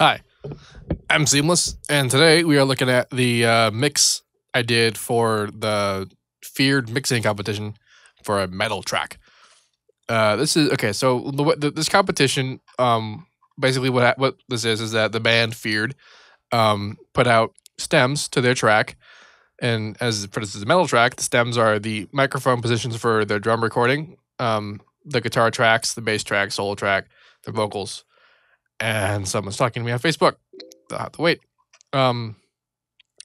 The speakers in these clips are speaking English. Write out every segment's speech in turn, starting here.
Hi, I'm Seamless, and today we are looking at the mix I did for the feared mixing competition for a metal track. This is okay. So this competition, basically what this is that the band Feared, put out stems to their track, and as for this is a metal track, the stems are the microphone positions for their drum recording, the guitar tracks, the bass track, solo track, the vocals, and someone's talking to me on Facebook. I'll have to wait. Um.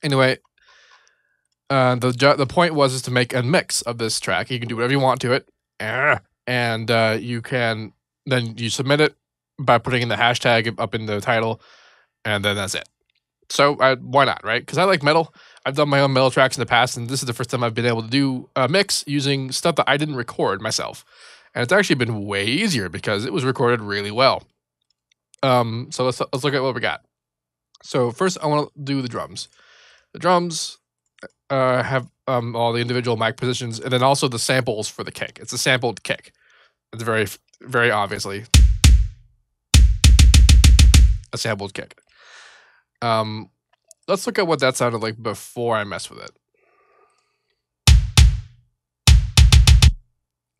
Anyway, the point was is to make a mix of this track. You can do whatever you want to it, and you can then you submit it by putting in the hashtag up in the title, and then that's it. So why not, right? Because I like metal. I've done my own metal tracks in the past, and this is the first time I've been able to do a mix using stuff that I didn't record myself, and it's actually been way easier because it was recorded really well. So let's look at what we got. So first, I want to do the drums. The drums have all the individual mic positions, and then also the samples for the kick. It's a sampled kick. It's very obviously a sampled kick. Let's look at what that sounded like before I mess with it.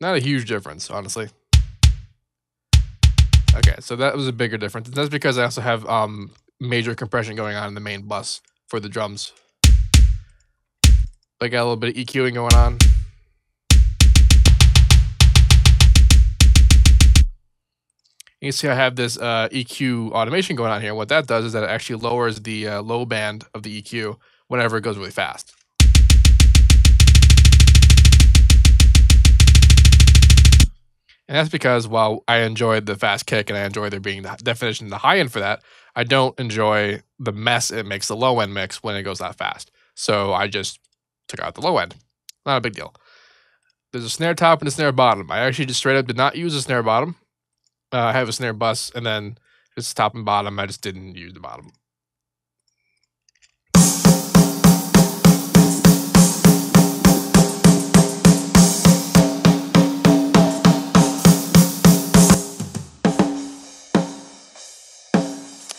Not a huge difference, honestly. Okay, so that was a bigger difference. That's because I also have major compression going on in the main bus for the drums. I got a little bit of EQing going on. You can see I have this EQ automation going on here. What that does is that it actually lowers the low band of the EQ whenever it goes really fast. And that's because while I enjoyed the fast kick and I enjoy there being the definition of the high end for that, I don't enjoy the mess it makes the low end mix when it goes that fast. So I just took out the low end. Not a big deal. There's a snare top and a snare bottom. I actually just straight up did not use a snare bottom. I have a snare bus and then just top and bottom. I just didn't use the bottom.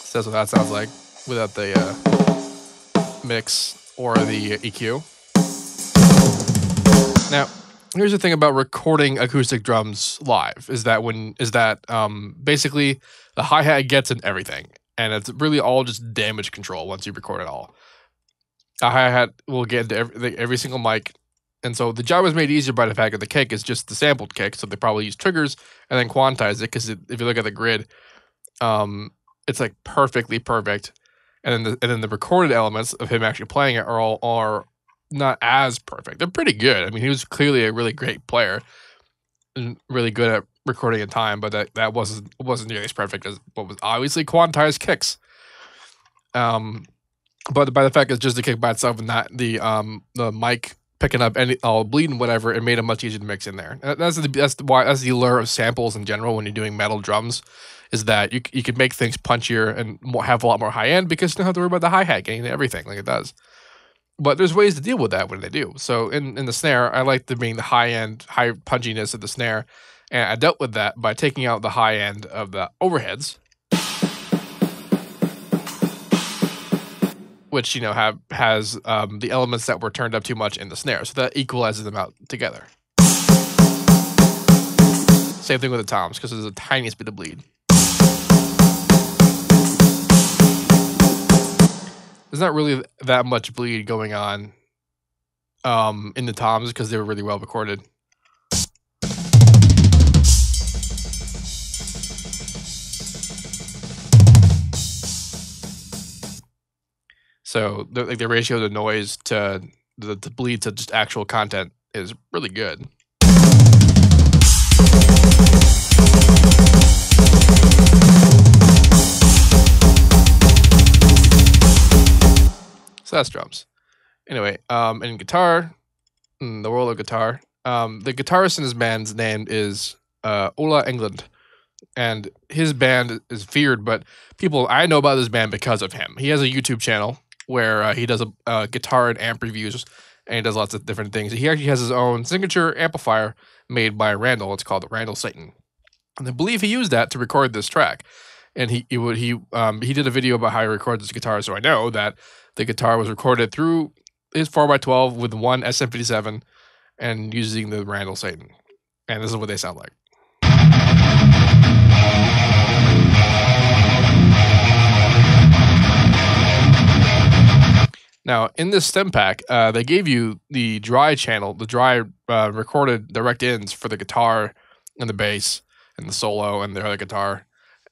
So that's what that sounds like without the mix or the EQ. Now, here's the thing about recording acoustic drums live is that basically the hi-hat gets in everything, and it's really all just damage control once you record it all. A hi-hat will get into every single mic, and so the job is made easier by the fact that the kick is just the sampled kick, so they probably use triggers and then quantize it, because if you look at the grid, it's like perfectly perfect, and then the recorded elements of him actually playing it are not as perfect. They're pretty good. I mean, he was clearly a really great player and really good at recording in time, but that wasn't nearly as perfect as what was obviously quantized kicks. But by the fact it's just the kick by itself and not the mic picking up any bleeding whatever, it made it much easier to mix in there. That's the allure of samples in general when you're doing metal drums, is that you can make things punchier and have a lot more high end because you don't have to worry about the hi-hat getting into everything like it does. But there's ways to deal with that when they do. So in the snare, I like there being the high punchiness of the snare, and I dealt with that by taking out the high end of the overheads, which has the elements that were turned up too much in the snare, so that equalizes them out together. Same thing with the toms, because there's the tiniest bit of bleed. There's not really that much bleed going on in the toms because they were really well recorded. So the ratio of the noise to the bleed to just actual content is really good. So that's drums. Anyway, in guitar, in the world of guitar, the guitarist in his band's name is Ola Englund, and his band is Feared, but I know about this band because of him. He has a YouTube channel where he does a guitar and amp reviews, and he does lots of different things. He actually has his own signature amplifier made by Randall. It's called the Randall Satan, and I believe he used that to record this track. and he did a video about how he records his guitar. So I know that the guitar was recorded through his 4x12 with one SM57 and using the Randall Satan, and this is what they sound like. Now, in this stem pack, they gave you the dry channel, the dry recorded direct ins for the guitar and the bass and the solo and the other guitar.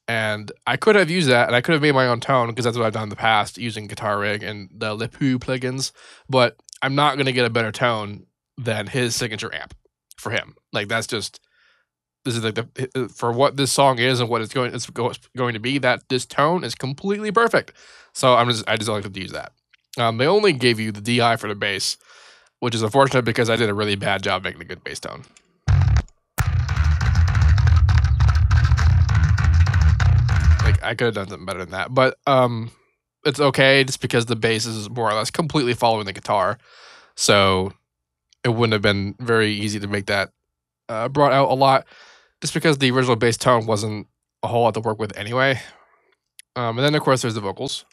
And I could have used that, and I could have made my own tone, because that's what I've done in the past using Guitar Rig and the Lepu plugins. But I'm not going to get a better tone than his signature amp for him. Like, that's just, this is like for what this song is and what it's going to be, that this tone is completely perfect. So I just like to use that. They only gave you the DI for the bass, which is unfortunate because I did a really bad job making a good bass tone. Like, I could have done something better than that, but it's okay just because the bass is more or less completely following the guitar, so it wouldn't have been very easy to make that brought out a lot, just because the original bass tone wasn't a whole lot to work with anyway. And then of course there's the vocals.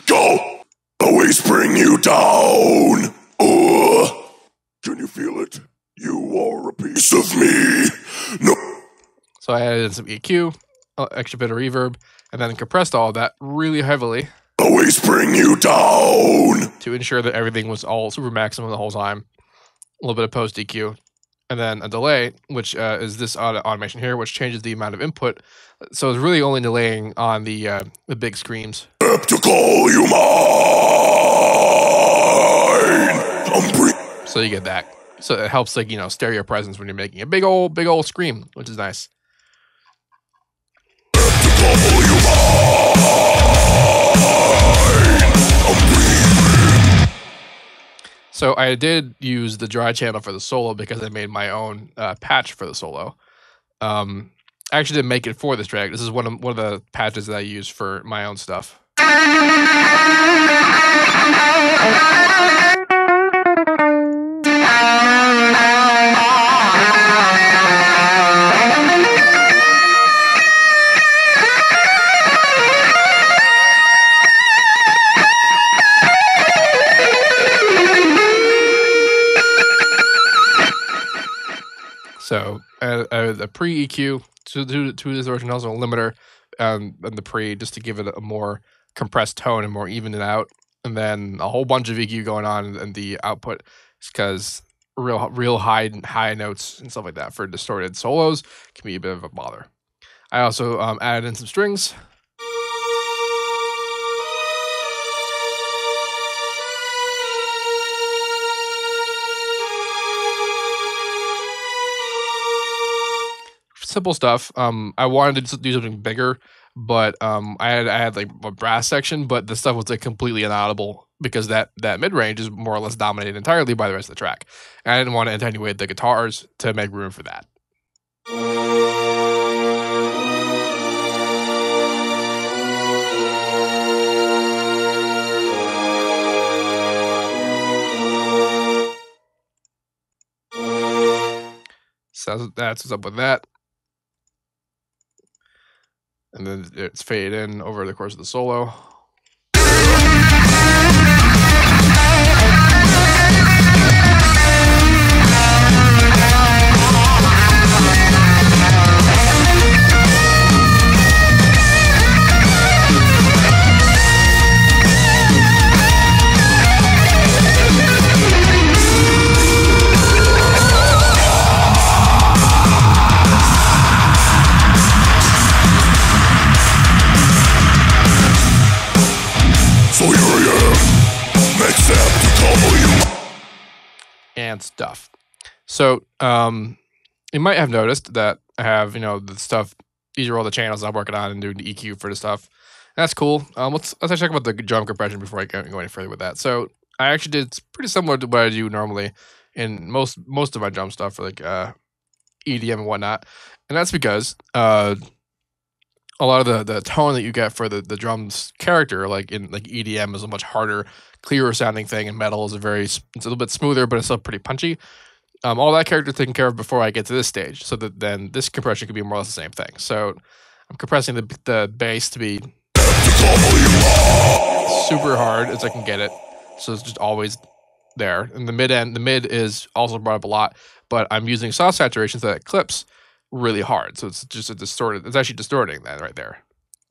Go! Always bring you down! Can you feel it? You are a piece of me! No! So I added some EQ, extra bit of reverb, and then compressed all of that really heavily. Always bring you down! To ensure that everything was all super maximum the whole time. A little bit of post EQ. And then a delay, which is this automation here, which changes the amount of input. So it's really only delaying on the big screams. To call you mine! So you get that. So it helps, like, you know, stereo presence when you're making a big old scream, which is nice. To call you mine! So I did use the dry channel for the solo because I made my own patch for the solo. I actually didn't make it for this track. This is one of the patches that I use for my own stuff. So the pre-EQ to this version, also a limiter, and the pre, just to give it a more compressed tone and more even it out, and then a whole bunch of EQ going on in the output, because real high notes and stuff like that for distorted solos can be a bit of a bother. I also added in some strings. Simple stuff. I wanted to do something bigger, but I had like a brass section, but the stuff was like completely inaudible because that mid range is more or less dominated entirely by the rest of the track. And I didn't want to attenuate the guitars to make room for that. So that's what's up with that. And then it's faded in over the course of the solo. And stuff. So you might have noticed that I have, you know, the stuff. These are all the channels I'm working on and doing the EQ for the stuff. That's cool. Let's actually talk about the drum compression before I go any further with that. So I actually did pretty similar to what I do normally in most of my drum stuff, for like EDM and whatnot. And that's because a lot of the tone that you get for the drums character, like in like EDM, is a much harder, clearer sounding thing, and metal is it's a little bit smoother, but it's still pretty punchy. All that character taken care of before I get to this stage, so that then this compression could be more or less the same thing. So I'm compressing the bass to be super hard as I can get it, so it's just always there. And the mid is also brought up a lot, but I'm using soft saturation so that it clips really hard. So it's just a distorted. It's actually distorting that right there.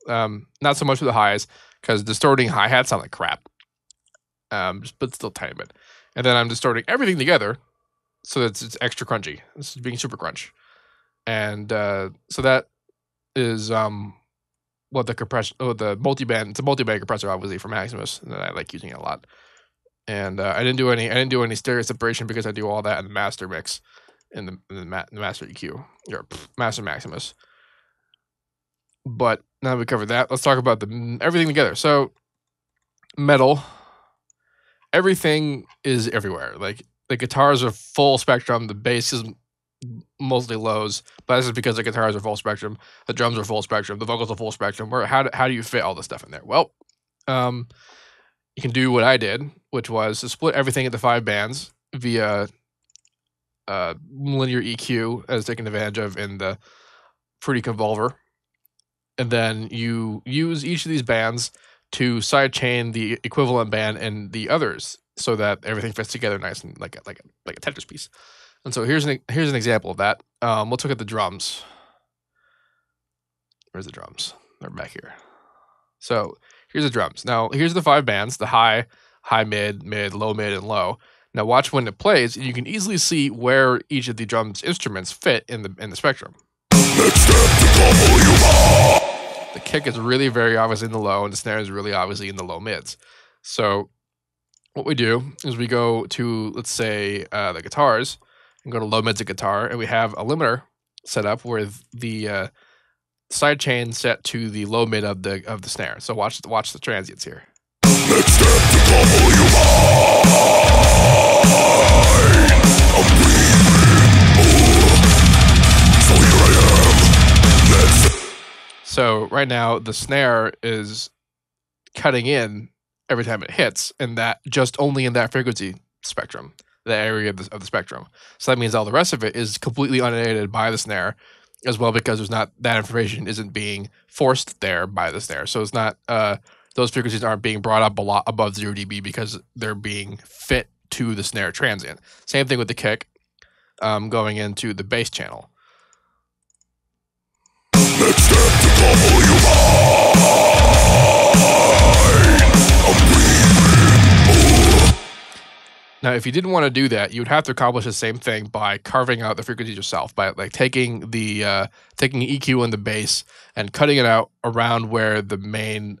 Not so much with the highs, because distorting hi-hats sound like crap. But still tiny bit. And then I'm distorting everything together so that it's extra crunchy. This is being super crunch. And so that is what the compression, the multiband. It's a multiband compressor, obviously, for Maximus, and I like using it a lot. And I didn't do any stereo separation because I do all that in the master mix, in the master EQ or master Maximus. But now that we covered that, let's talk about everything together. So metal, everything is everywhere. Like the guitars are full spectrum, the bass is mostly lows, but this is because the guitars are full spectrum, the drums are full spectrum, the vocals are full spectrum. How do you fit all this stuff in there? Well, you can do what I did, which was to split everything into 5 bands via linear EQ, as taken advantage of in the Fruity Convolver. And then you use each of these bands to sidechain the equivalent band and the others, so that everything fits together nice and like a Tetris piece. And so here's an example of that. Let's look at the drums. Where's the drums? They're back here. So here's the drums. Now here's the 5 bands: the high, mid, low, mid, and low. Now watch when it plays, and you can easily see where each of the drums instruments fit in the spectrum. The kick is really very obvious in the low, and the snare is really obviously in the low mids. So what we do is we go to, let's say, the guitars, and go to low mids of guitar, and we have a limiter set up with the side chain set to the low mid of the snare. So watch the transients here. So right now the snare is cutting in every time it hits, and that just only in that frequency spectrum, the area of the spectrum. So that means all the rest of it is completely unaided by the snare as well, because there's not, that information isn't being forced there by the snare. So it's not those frequencies aren't being brought up a lot above 0 dB because they're being fit to the snare transient. Same thing with the kick going into the bass channel. Now, if you didn't want to do that, you would have to accomplish the same thing by carving out the frequencies yourself, by like taking the EQ in the bass and cutting it out around where the main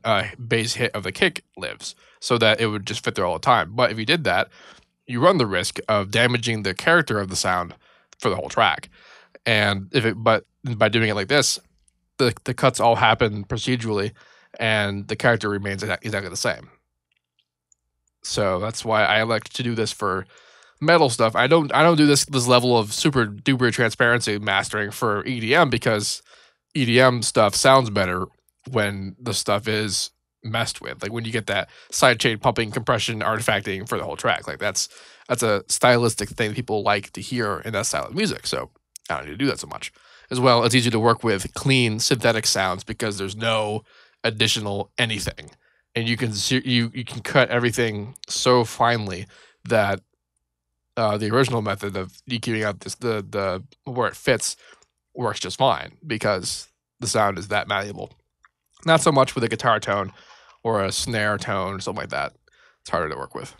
bass hit of the kick lives, so that it would just fit there all the time. But if you did that, you run the risk of damaging the character of the sound for the whole track. And but by doing it like this, the cuts all happen procedurally, and the character remains exactly the same. So that's why I elect to do this for metal stuff. I don't do this level of super duper transparency mastering for EDM, because EDM stuff sounds better when the stuff is messed with. Like when you get that sidechain pumping, compression, artifacting for the whole track. Like that's a stylistic thing people like to hear in that style of music. So I don't need to do that so much. As well, it's easy to work with clean synthetic sounds because there's no additional anything. And you can cut everything so finely that the original method of EQing out the where it fits works just fine, because the sound is that malleable. Not so much with a guitar tone or a snare tone or something like that. It's harder to work with.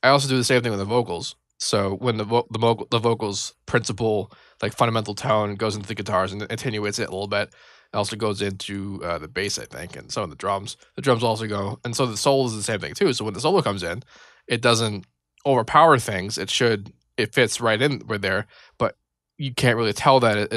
I also do the same thing with the vocals. So when the vocals principal, like fundamental tone, goes into the guitars and attenuates it a little bit, it also goes into the bass, I think, and some of the drums. The drums also go, and so the solo is the same thing too. So when the solo comes in, it doesn't overpower things. It fits right in right there, but you can't really tell that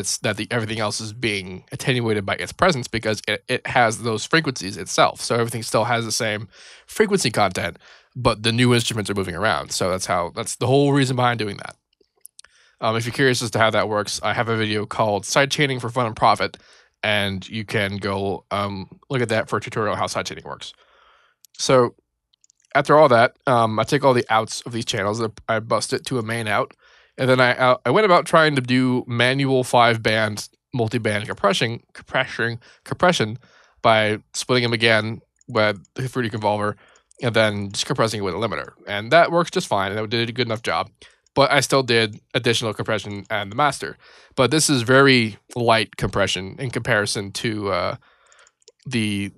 everything else is being attenuated by its presence, because it has those frequencies itself. So everything still has the same frequency content, but the new instruments are moving around. So that's the whole reason behind doing that. If you're curious as to how that works, I have a video called Sidechaining for Fun and Profit, and you can go look at that for a tutorial on how sidechaining works. So after all that, I take all the outs of these channels, I bust it to a main out, And then I went about trying to do manual 5-band multi-band compression by splitting them again with the Fruity Convolver and then just compressing it with a limiter. And that works just fine, and it did a good enough job. But I still did additional compression and the master. But this is very light compression in comparison to the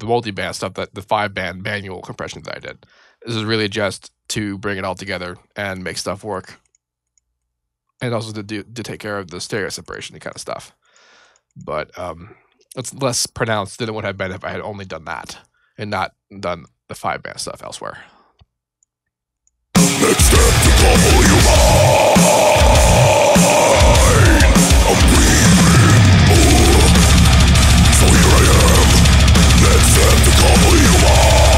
multi-band stuff, that the 5-band manual compression that I did. This is really just to bring it all together and make stuff work. And also to take care of the stereo separation and kind of stuff. But it's less pronounced than it would have been if I had only done that and not done the 5-band stuff elsewhere. Next step to call you mine. I'm breathing. So here I am. Next step to call you mine.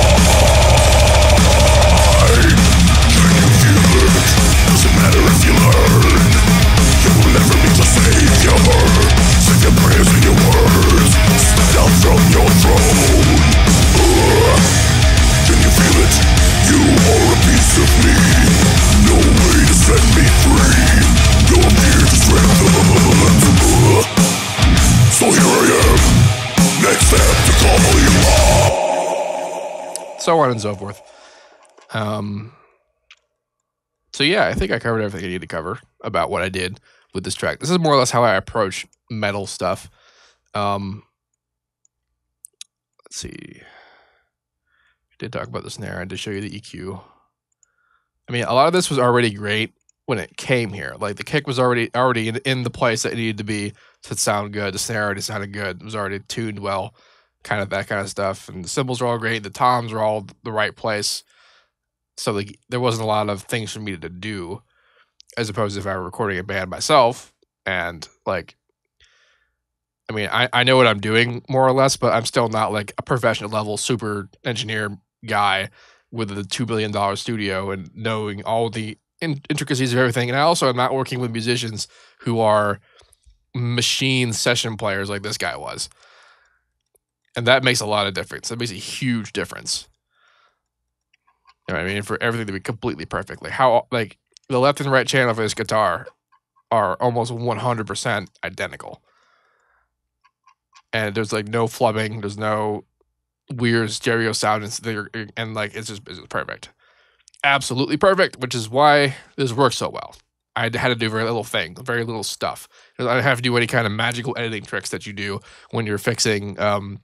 Can you feel it? Doesn't matter if you learn. You will never be the savior. Save your prayers and your words. Step down from your throne. Can you feel it? You are a piece of me. No way to set me free. You're here to strengthen. So here I am. Next step to call you up. So on and so forth. So yeah, I think I covered everything I need to cover about what I did with this track. This is more or less how I approach metal stuff. Let's see. I did talk about the snare. I did show you the EQ. I mean, a lot of this was already great when it came here. Like the kick was already in the place that it needed to be to sound good. The snare already sounded good. It was already tuned well, kind of that kind of stuff. And the cymbals are all great. The toms are all the right place. So like there wasn't a lot of things for me to do, as opposed to if I were recording a band myself. And like, I mean, I know what I'm doing more or less, but I'm still not like a professional level super engineer guy with a $2 billion studio and knowing all the intricacies of everything. And I also am not working with musicians who are machine session players like this guy was. And that makes a lot of difference. That makes a huge difference. You know what I mean? For everything to be completely perfect. Like how, like the left and right channel for this guitar are almost 100% identical. And there's like no flubbing. There's no weird stereo sound and like it's just perfect. Absolutely perfect, which is why this works so well. I had to do very little stuff. I didn't have to do any kind of magical editing tricks that you do when you're fixing a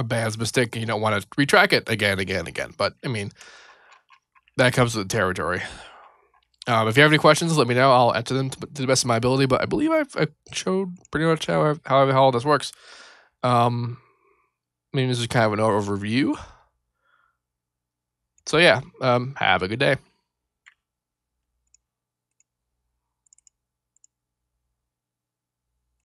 band's mistake and you don't want to retrack it again. But I mean, that comes with the territory. If you have any questions, let me know. I'll answer them to the best of my ability. But I believe I've showed pretty much how all this works. I mean, this is kind of an overview. So yeah, have a good day.